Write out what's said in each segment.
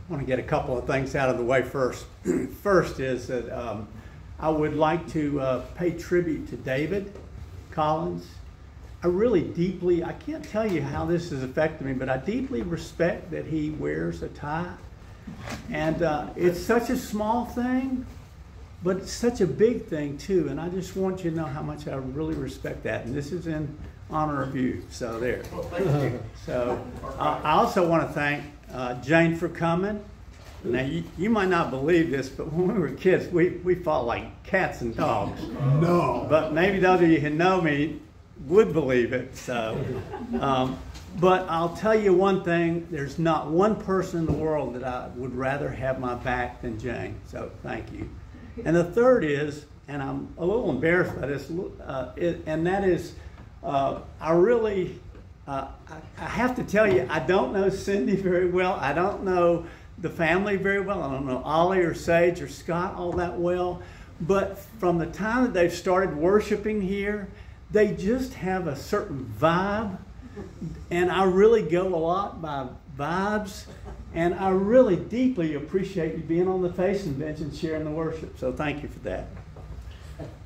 want to get a couple of things out of the way first. First is that I would like to pay tribute to David Collins. I really deeply, I can't tell you how this has affected me, but I deeply respect that he wears a tie. And it's such a small thing, but it's such a big thing too. And I just want you to know how much I really respect that. And this is in honor of you. So there. Well, thank you. So I also want to thank Jane for coming. Now you might not believe this, but when we were kids, we fought like cats and dogs. No. But maybe those of you who know me would believe it. So, but I'll tell you one thing: there's not one person in the world that I would rather have my back than Jane. So thank you. And the third is, and I'm a little embarrassed by this, and that is, I really, I have to tell you, I don't know Cindy very well. I don't know the family very well. I don't know Ollie or Sage or Scott all that well. But from the time that they've started worshiping here, they just have a certain vibe. And I really go a lot by vibes. And I really deeply appreciate you being on the facing bench and sharing the worship. So thank you for that.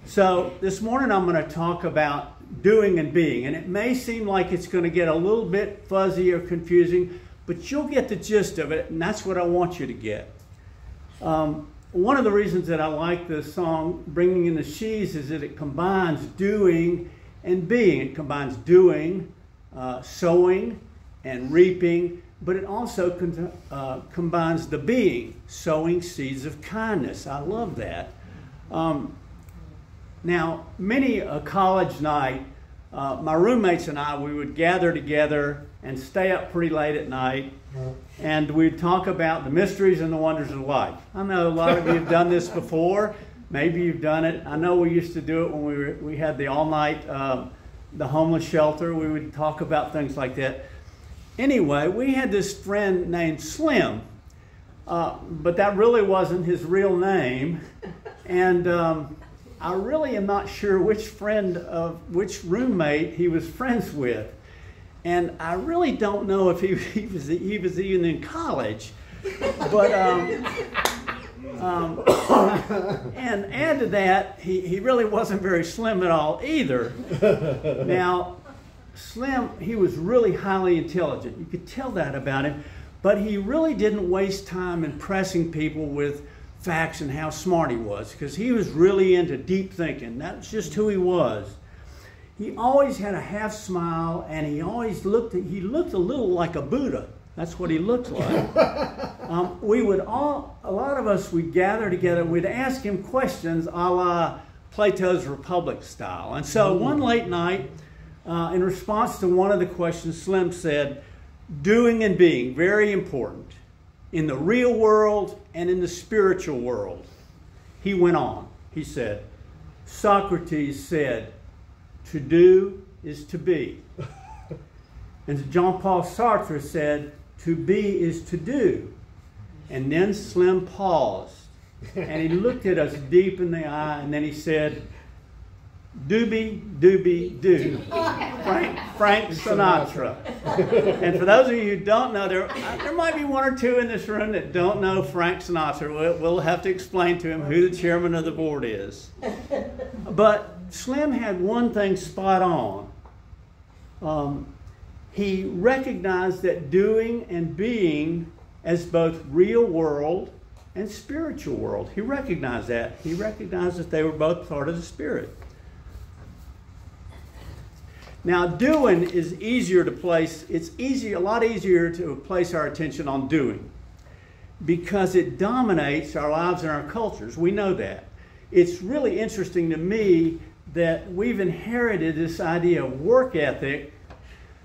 So this morning I'm going to talk about doing and being. And it may seem like it's going to get a little bit fuzzy or confusing, but you'll get the gist of it, and that's what I want you to get. One of the reasons that I like the song, Bringing in the Sheaves, is that it combines doing and being. It combines doing, sowing, and reaping, but it also combines the being, sowing seeds of kindness. I love that. Now, many a college night, my roommates and I, we would gather together and stay up pretty late at night, and we'd talk about the mysteries and the wonders of life. I know a lot of you have done this before. Maybe you've done it. I know we used to do it when we had the all-night, the homeless shelter. We would talk about things like that. Anyway, we had this friend named Slim, but that really wasn't his real name, and I really am not sure which roommate he was friends with. And I really don't know if he was even in college. But, and add to that, he really wasn't very slim at all either. Now, Slim, he was really highly intelligent. You could tell that about him. But he really didn't waste time impressing people with facts and how smart he was, because he was really into deep thinking. That's just who he was. He always had a half smile, and he always looked a little like a Buddha. That's what he looked like. A lot of us would gather together, we'd ask him questions a la Plato's Republic style. And so one late night, in response to one of the questions, Slim said, doing and being, very important, in the real world and in the spiritual world. He went on, he said, Socrates said, to do is to be. And Jean-Paul Sartre said, to be is to do. And then Slim paused, and he looked at us deep in the eye, and then he said, doobie, doobie, do. Frank Sinatra. And for those of you who don't know, there might be one or two in this room that don't know Frank Sinatra. We'll have to explain to him who the chairman of the board is. But Slim had one thing spot on. He recognized that doing and being as both real world and spiritual world. He recognized that. He recognized that they were both part of the Spirit. Now, doing is easier to place. It's a lot easier to place our attention on doing because it dominates our lives and our cultures. We know that. It's really interesting to me that we've inherited this idea of work ethic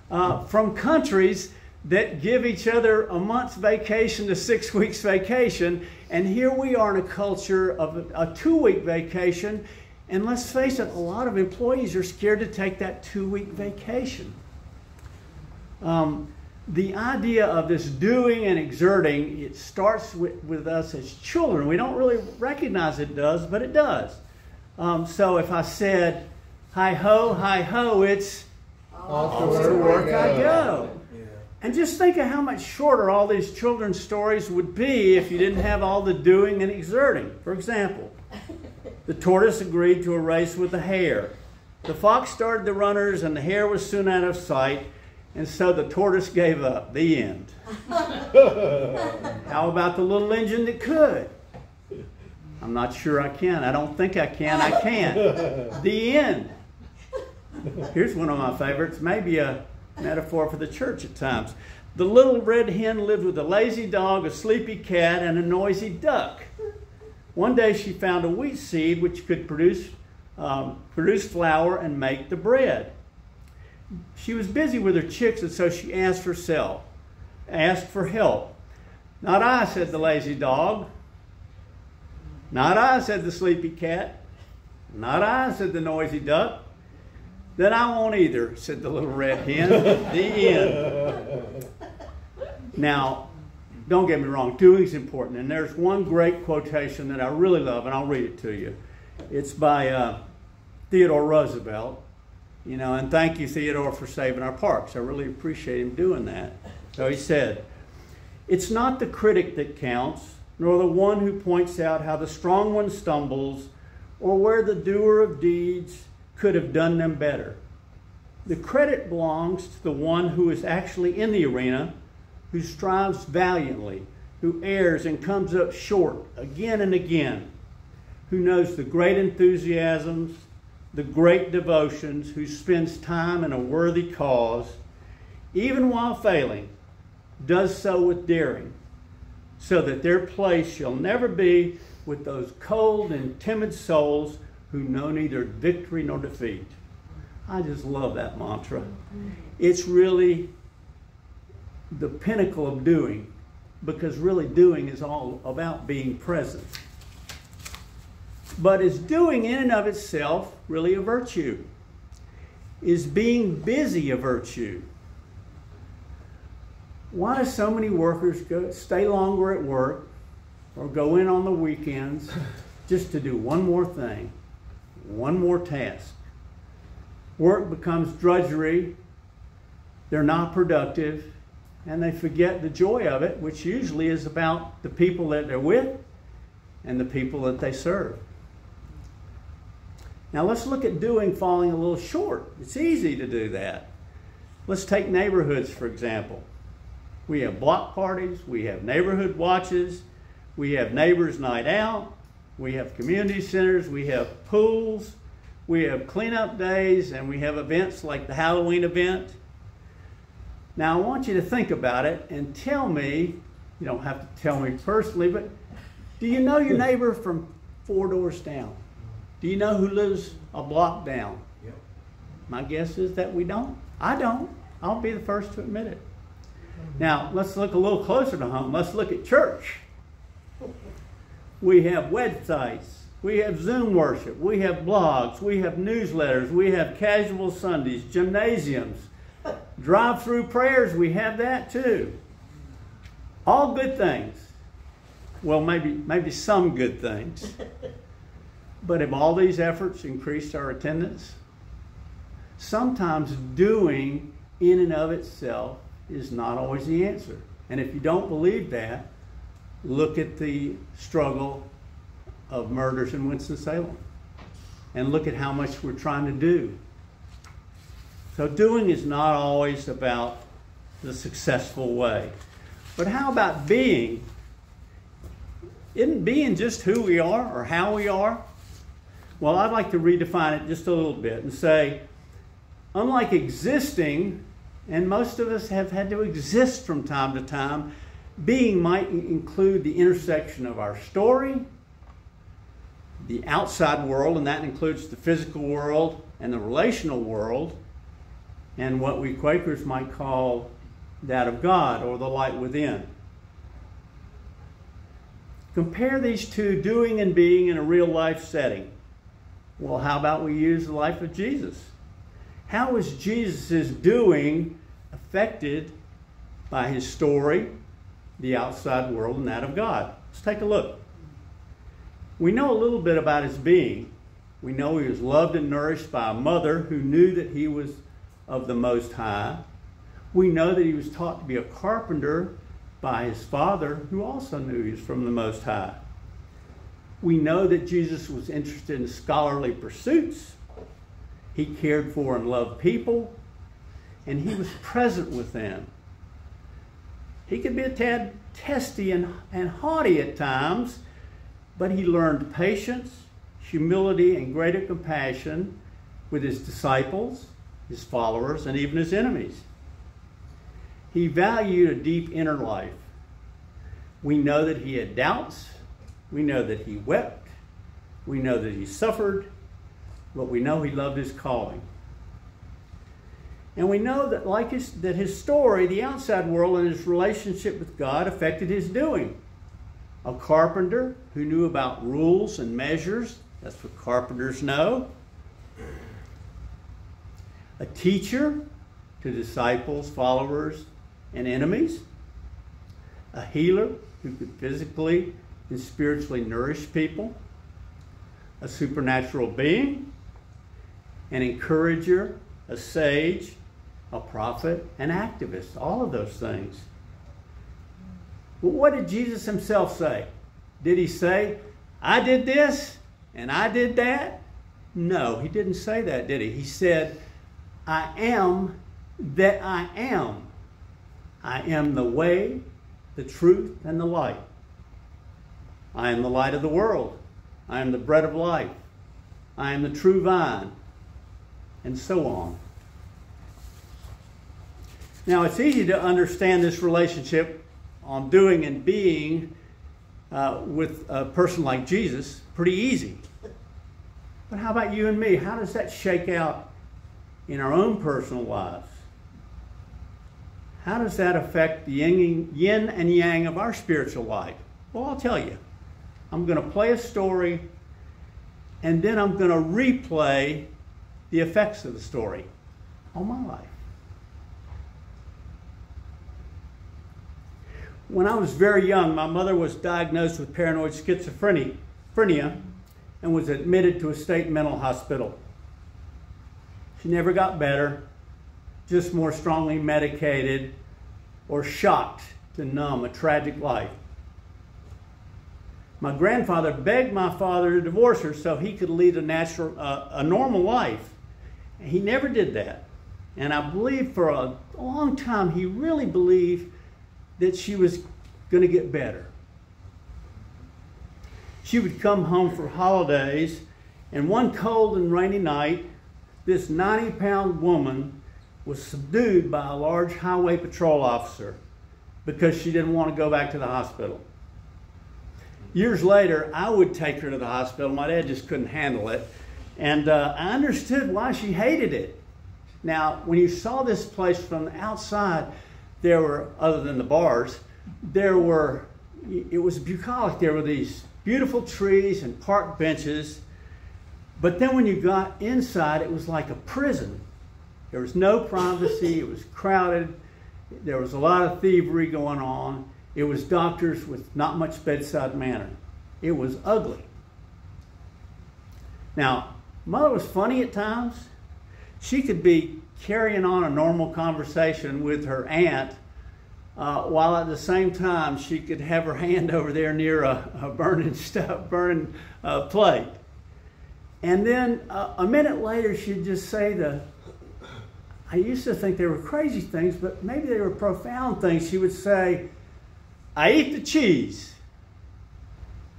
from countries that give each other a month's vacation to 6 weeks vacation. And here we are in a culture of a 2-week vacation. And let's face it, a lot of employees are scared to take that 2-week vacation. The idea of this doing and exerting, it starts with us as children. We don't really recognize it does, but it does. So if I said, hi-ho, it's off to work I go. And just think of how much shorter all these children's stories would be if you didn't have all the doing and exerting. For example, the tortoise agreed to a race with the hare. The fox started the runners and the hare was soon out of sight, and so the tortoise gave up. The end. How about the little engine that could? I'm not sure I can. I don't think I can. I can't. The end. Here's one of my favorites, maybe a metaphor for the church at times. The little red hen lived with a lazy dog, a sleepy cat, and a noisy duck. One day she found a wheat seed which could produce flour and make the bread. She was busy with her chicks, and so she asked for help. Not I, said the lazy dog. Not I, said the sleepy cat. Not I, said the noisy duck. Then I won't either, said the little red hen. The end. Now, don't get me wrong, doing is important. And there's one great quotation that I really love, and I'll read it to you. It's by Theodore Roosevelt. You know, and thank you, Theodore, for saving our parks. I really appreciate him doing that. So he said, "It's not the critic that counts, nor the one who points out how the strong one stumbles, or where the doer of deeds could have done them better. The credit belongs to the one who is actually in the arena, who strives valiantly, who errs and comes up short again and again, who knows the great enthusiasms, the great devotions, who spends time in a worthy cause, even while failing, does so with daring, so that their place shall never be with those cold and timid souls who know neither victory nor defeat." I just love that mantra. It's really the pinnacle of doing, because really doing is all about being present. But is doing in and of itself really a virtue? Is being busy a virtue? Why do so many workers stay longer at work or go in on the weekends just to do one more thing, one more task? Work becomes drudgery, they're not productive, and they forget the joy of it, which usually is about the people that they're with and the people that they serve. Now let's look at doing falling a little short. It's easy to do that. Let's take neighborhoods, for example. We have block parties, we have neighborhood watches, we have neighbors' night out, we have community centers, we have pools, we have cleanup days, and we have events like the Halloween event. Now I want you to think about it and tell me, you don't have to tell me personally, but do you know your neighbor from 4 doors down? Do you know who lives a block down? Yep. My guess is that we don't. I don't. I'll be the first to admit it. Now, let's look a little closer to home. Let's look at church. We have websites. We have Zoom worship. We have blogs. We have newsletters. We have casual Sundays, gymnasiums, drive-through prayers. We have that too. All good things. Well, maybe some good things. But have all these efforts increased our attendance? Sometimes doing in and of itself is not always the answer. And if you don't believe that, look at the struggle of murders in Winston-Salem and look at how much we're trying to do. So doing is not always about the successful way. But how about being? Isn't being just who we are or how we are? Well, I'd like to redefine it just a little bit and say, unlike existing, and most of us have had to exist from time to time, being might include the intersection of our story, the outside world, and that includes the physical world and the relational world, and what we Quakers might call that of God or the light within. Compare these two, doing and being, in a real life setting. Well, how about we use the life of Jesus? How is Jesus' doing affected by his story, the outside world, and that of God? Let's take a look. We know a little bit about his being. We know he was loved and nourished by a mother who knew that he was of the Most High. We know that he was taught to be a carpenter by his father, who also knew he was from the Most High. We know that Jesus was interested in scholarly pursuits. He cared for and loved people, and he was present with them. He could be a tad testy and haughty at times, but he learned patience, humility, and greater compassion with his disciples, his followers, and even his enemies. He valued a deep inner life. We know that he had doubts. We know that he wept. We know that he suffered. But we know he loved his calling. And we know that his story, the outside world and his relationship with God affected his doing. A carpenter who knew about rules and measures. That's what carpenters know. A teacher to disciples, followers, and enemies. A healer who could physically and spiritually nourish people. A supernatural being. An encourager, a sage, a prophet, an activist. All of those things. Well, what did Jesus himself say? Did he say, I did this and I did that? No, he didn't say that, did he? He said, I am that I am. I am the way, the truth, and the light. I am the light of the world. I am the bread of life. I am the true vine. And so on. Now, it's easy to understand this relationship on doing and being with a person like Jesus. Pretty easy. But how about you and me? How does that shake out in our own personal lives? How does that affect the yin and yang of our spiritual life? Well, I'll tell you. I'm going to play a story, and then I'm going to replay the effects of the story on my life. When I was very young, my mother was diagnosed with paranoid schizophrenia and was admitted to a state mental hospital. She never got better, just more strongly medicated or shocked to numb a tragic life. My grandfather begged my father to divorce her so he could lead a normal life. He never did that. And I believe for a long time he really believed that she was going to get better. She would come home for holidays, and one cold and rainy night, this 90-pound woman was subdued by a large highway patrol officer because she didn't want to go back to the hospital. Years later, I would take her to the hospital. My dad just couldn't handle it. And I understood why she hated it. Now, when you saw this place from the outside, there were, other than the bars, it was bucolic. There were these beautiful trees and park benches. But then when you got inside, it was like a prison. There was no privacy. It was crowded. There was a lot of thievery going on. It was doctors with not much bedside manner. It was ugly. Now, Mother was funny at times. She could be carrying on a normal conversation with her aunt, while at the same time she could have her hand over there near a burning plate. And then a minute later she'd just say I used to think they were crazy things, but maybe they were profound things. She would say, I eat the cheese,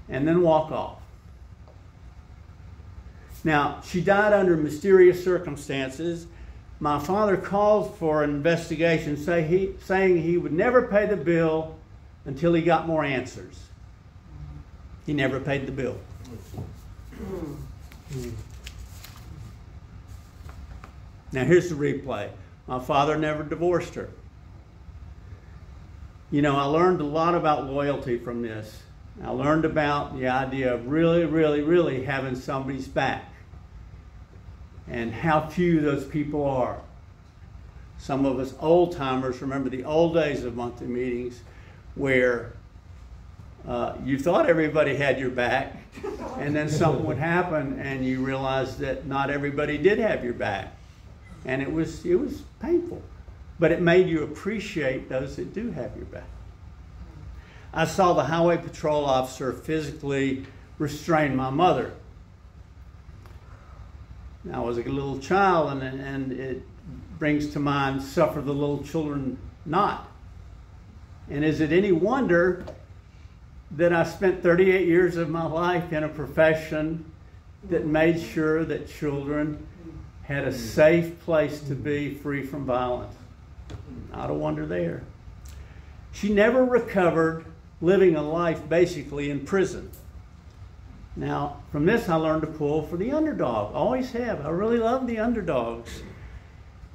and then walk off. Now, she died under mysterious circumstances. My father called for an investigation, saying he would never pay the bill until he got more answers. He never paid the bill. Now, here's the replay. My father never divorced her. You know, I learned a lot about loyalty from this. I learned about the idea of really, really, really having somebody's back, and how few those people are. Some of us old timers remember the old days of monthly meetings where you thought everybody had your back, and then something would happen and you realized that not everybody did have your back. And it was painful. but it made you appreciate those that do have your back. I saw the highway patrol officer physically restrain my mother. Now, I was a little child, and it brings to mind, suffer the little children not. And is it any wonder that I spent 38 years of my life in a profession that made sure that children had a safe place to be free from violence? Not a wonder there. She never recovered, living a life basically in prison. Now, from this I learned to pull for the underdog. Always have. I really love the underdogs.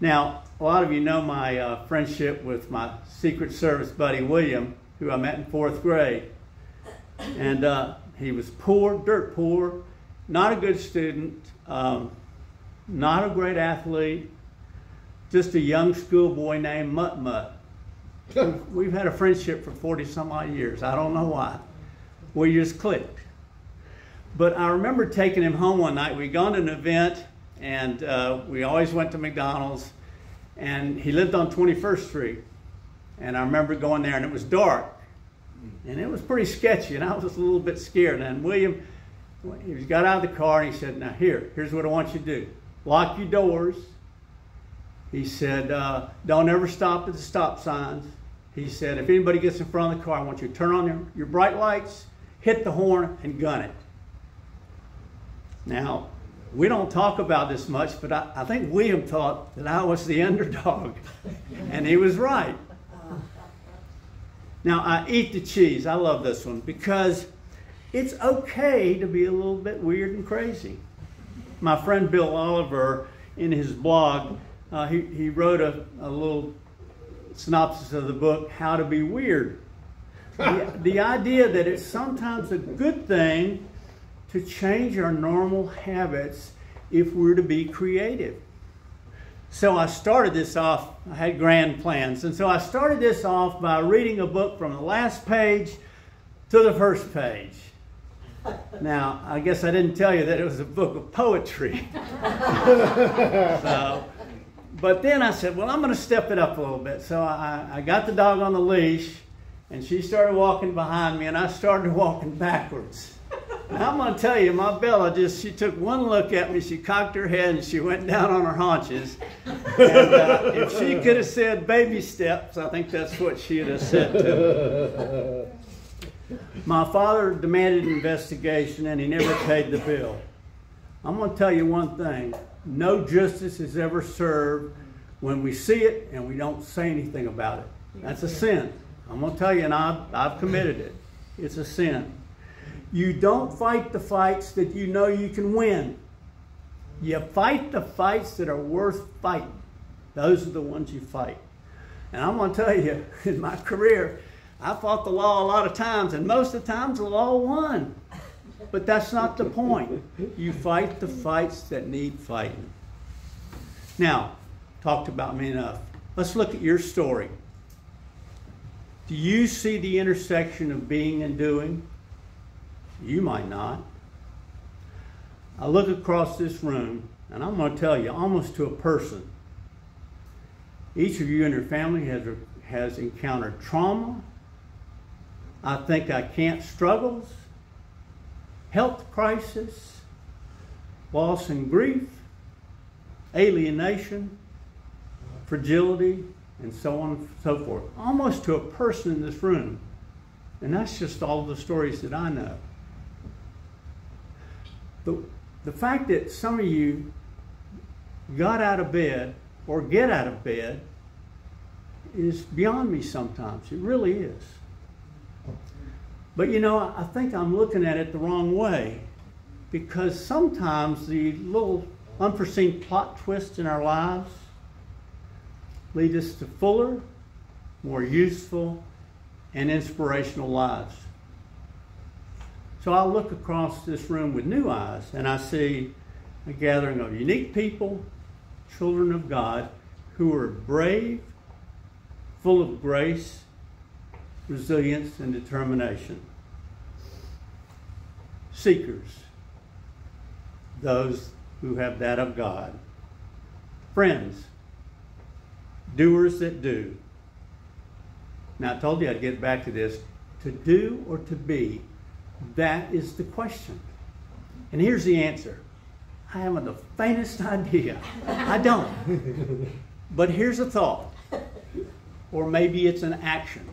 Now, a lot of you know my friendship with my Secret Service buddy William, who I met in 4th grade. And he was poor, dirt poor, not a good student, not a great athlete, just a young schoolboy named Mutt Mutt. We've had a friendship for 40-some-odd years. I don't know why. We just clicked. But I remember taking him home one night. We'd gone to an event, and we always went to McDonald's. And he lived on 21st Street. And I remember going there, and it was dark. And it was pretty sketchy, and I was a little bit scared. And William, he got out of the car, and he said, now here's what I want you to do. Lock your doors. He said, don't ever stop at the stop signs. He said, if anybody gets in front of the car, I want you to turn on your bright lights, hit the horn, and gun it. Now, we don't talk about this much, but I think William thought that I was the underdog, and he was right. Now, I eat the cheese. I love this one because it's okay to be a little bit weird and crazy. My friend Bill Oliver, in his blog, he wrote a little synopsis of the book, How to Be Weird. The idea that it's sometimes a good thing to change our normal habits if we're to be creative. So I started this off, I had grand plans, and so I started this off by reading a book from the last page to the first page. Now, I guess I didn't tell you that it was a book of poetry. But then I said, well, I'm going to step it up a little bit. So I got the dog on the leash, and she started walking behind me, and I started walking backwards. Now, I'm going to tell you, my Bella she took one look at me, she cocked her head, and she went down on her haunches. And if she could have said baby steps, I think that's what she would have said to me. My father demanded an investigation, and he never paid the bill. I'm going to tell you one thing. No justice is ever served when we see it and we don't say anything about it. That's a sin. I'm going to tell you, and I've committed it. It's a sin. You don't fight the fights that you know you can win. You fight the fights that are worth fighting. Those are the ones you fight. And I'm going to tell you, in my career, I fought the law a lot of times, and most of the times the law won. But that's not the point. You fight the fights that need fighting. Now, talked about me enough. Let's look at your story. Do you see the intersection of being and doing? You might not. I look across this room, and I'm going to tell you, almost to a person, each of you and your family has encountered trauma, I think I can't struggles, health crisis, loss and grief, alienation, fragility, and so on and so forth. Almost to a person in this room. And that's just all the stories that I know. The fact that some of you got out of bed or get out of bed is beyond me sometimes. It really is. But you know, I think I'm looking at it the wrong way, because sometimes the little unforeseen plot twists in our lives lead us to fuller, more useful, and inspirational lives. So I look across this room with new eyes, and I see a gathering of unique people, children of God, who are brave, full of grace, resilience, and determination. Seekers, those who have that of God. Friends, doers that do. Now, I told you I'd get back to this. To do or to be, that is the question. And here's the answer. I haven't the faintest idea. I don't. But here's a thought. Or maybe it's an action.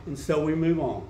And so we move on.